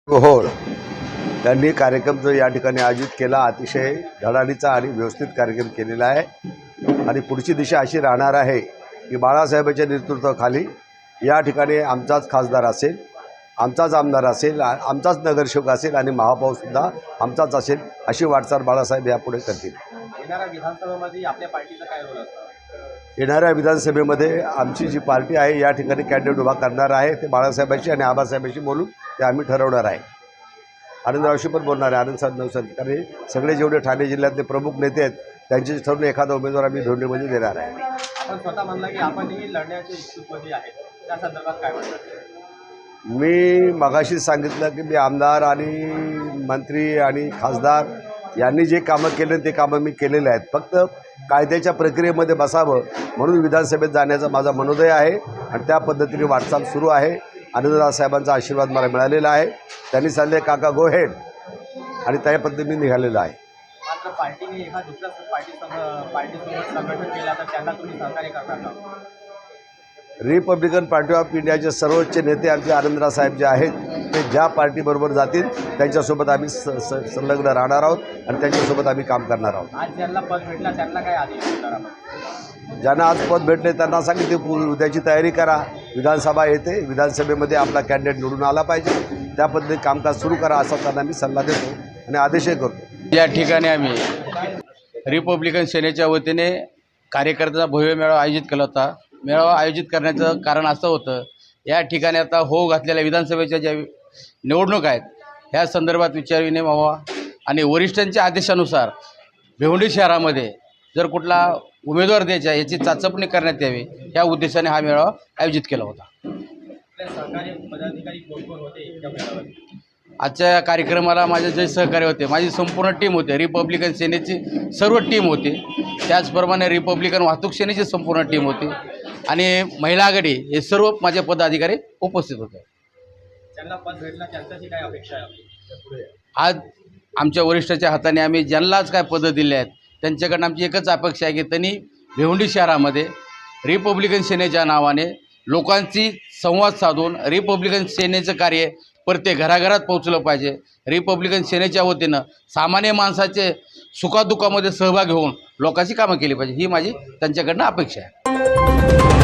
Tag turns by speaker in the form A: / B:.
A: हो, त्यांनी कार्यक्रम जो या ठिकाणी आयोजित केला अतिशय धडाडीचा आणि व्यवस्थित कार्यक्रम केलेला आहे आणि पुढची दिशा अशी राहणार आहे की बाळासाहेबांच्या नेतृत्वाखाली या ठिकाणी आमचाच खासदार असेल, आमचाच आमदार असेल, आमचाच नगरसेवक असेल आणि महापौरसुद्धा आमचाच असेल अशी वाटचाल बाळासाहेब यापुढे करतील।
B: येणाऱ्या विधानसभेमध्ये आपल्या पार्टीचा काय रोल असणार?
A: येणाऱ्या विधानसभेमध्ये आमची जी पार्टी आहे या ठिकाणी कॅन्डिडेट उभा करणार आहे ते बाळासाहेबांशी आणि आबासाहेबांशी बोलून ते आम्ही ठरवणार आहे। आनंदरावशी पण बोलणार आहे, आनंद नवसाद, कारण सगळे जेवढे ठाणे जिल्ह्यातले प्रमुख नेते आहेत त्यांचे ठरवून एखादा उमेदवार आम्ही धोंडीमध्ये देणार आहे।
B: आपण स्वतः म्हणला की आपणही लढण्याचे इच्छुकमध्ये आहेत, त्या संदर्भात काय वाटतं?
A: मी मगाशी सांगितलं की मी आमदार आणि मंत्री आणि खासदार यांनी जे कामं केले ते कामं मी केलेले आहेत। फक्त कायद्याच्या प्रक्रियेमध्ये बसावं म्हणून विधानसभेत जाण्याचा माझा मनोदय आहे आणि त्या पद्धतीने वाटचाल सुरू आहे। आनंदराव साहेबांचा आशीर्वाद मला मिळालेला आहे, त्यांनी सांगितले काका गो हेड आणि त्या पद्धतीने निघालेलं आहे।
B: मात्र पार्टीने एका दुसऱ्या पार्टीसोबत संघटन केलं तर त्यांना तुम्ही सहकार्य करणार का?
A: रिपब्लिकन पार्टी ऑफ इंडियाचे सर्वोच्च नेते आमचे आनंदराव साहेब जे आहेत ते ज्या पार्टीबरोबर जातील त्यांच्यासोबत आम्ही संलग्न राहणार आहोत आणि त्यांच्यासोबत आम्ही काम करणार आहोत।
B: आज ज्यांना पद भेटला त्यांना काय आदेश देणार आपण?
A: ज्यांना आज पद भेटले त्यांना सांगितले उद्याची तयारी करा, विधानसभा येते, विधानसभेमध्ये आपला कॅन्डिडेट निवडून आला पाहिजे, त्या पद्धतीने कामकाज सुरू करा असा त्यांना मी सल्ला देतो आणि आदेशही करतो।
C: या ठिकाणी आम्ही रिपब्लिकन सेनेच्या वतीने कार्यकर्त्यांचा भव्य मेळावा आयोजित केला होता। मेळावा आयोजित करण्याचं कारण असं होतं, या ठिकाणी आता हो घातलेल्या विधानसभेच्या ज्या निवडणूक आहेत ह्या संदर्भात विचारविनिमय व्हावा आणि वरिष्ठांच्या आदेशानुसार भिवंडी शहरामध्ये जर कुठला उमेदवार द्यायचा याची चाचपणी करण्यात यावी या उद्देशाने हा मेळावा आयोजित केला होता।
B: सरकारी पदाधिकारी कोण होते त्या मेळाव्यात?
C: आजच्या या कार्यक्रमाला माझे जे सहकारी होते, माझी संपूर्ण टीम होते, रिपब्लिकन सेनेची सर्व टीम होती, त्याचप्रमाणे रिपब्लिकन वाहतूक सेनेची संपूर्ण टीम होती आणि महिला आघाडी हे सर्व माझे पदाधिकारी उपस्थित होते।
B: ज्यांना पद भेटला त्यांच्याशी काय अपेक्षा आहे?
C: आज आमच्या वरिष्ठाच्या हाताने आम्ही ज्यांनाच काय पदं दिले आहेत त्यांच्याकडनं आमची एकच अपेक्षा आहे की त्यांनी भिवंडी शहरामध्ये रिपब्लिकन सेनेच्या नावाने लोकांची संवाद साधून रिपब्लिकन सेनेचं कार्य प्रत्येक घराघरात पोहोचलं पाहिजे। रिपब्लिकन सेनेच्या वतीनं सामान्य माणसाचे सुखादुःखामध्ये सहभागी होऊन लोकांची कामं केली पाहिजे ही माझी त्यांच्याकडनं अपेक्षा आहे।